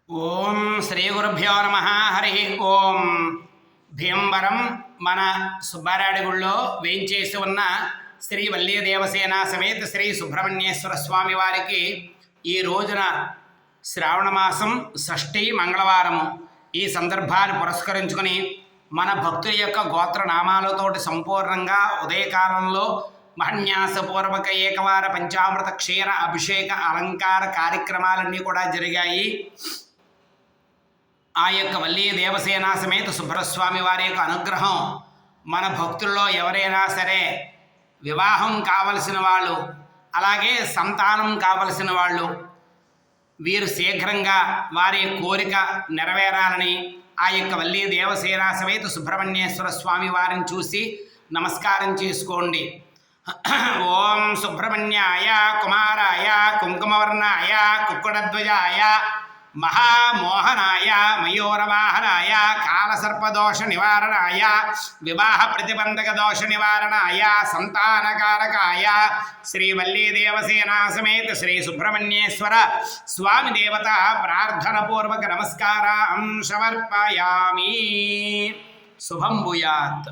ఓం శ్రీ గురుభ్యో నమ. హరి ఓం. భీమవరం మన సుబ్బారాయుడి గుళ్ళో వేయించేసి ఉన్న శ్రీ వల్లీ దేవసేన సమేత శ్రీ సుబ్రహ్మణ్యేశ్వర స్వామి వారికి ఈ రోజున శ్రావణ మాసం షష్ఠి మంగళవారము. ఈ సందర్భాన్ని పురస్కరించుకొని మన భక్తుల యొక్క గోత్రనామాలతోటి సంపూర్ణంగా ఉదయకాలంలో మహన్యాసపూర్వక ఏకవార పంచామృత క్షీర అభిషేక అలంకార కార్యక్రమాలన్నీ కూడా జరిగాయి. ఆ యొక్క వల్లీ దేవసేన సమేత సుబ్రహ్మస్వామి వారి యొక్క అనుగ్రహం మన భక్తుల్లో ఎవరైనా సరే వివాహం కావలసిన వాళ్ళు, అలాగే సంతానం కావలసిన వాళ్ళు, వీరు శీఘ్రంగా వారి కోరిక నెరవేరాలని ఆ యొక్క వల్లీ దేవసేన సమేత సుబ్రహ్మణ్యేశ్వర స్వామి వారిని చూసి నమస్కారం చేసుకోండి. ఓం సుబ్రహ్మణ్యాయ కుమారాయ కుంకుమవర్ణాయ కుక్కుడధ్వజాయ మహామోహనాయ మయూరవాహనాయ కాలసర్పదోష నివారణాయ వివాహ ప్రతిబంధక దోష నివారణాయ సంతానకారకాయ శ్రీ వల్లీ దేవసేన సమేత శ్రీ సుబ్రహ్మణ్యేశ్వర స్వామి దేవత ప్రార్థనపూర్వక నమస్కారం సమర్పయామి. శుభం భూయాత్.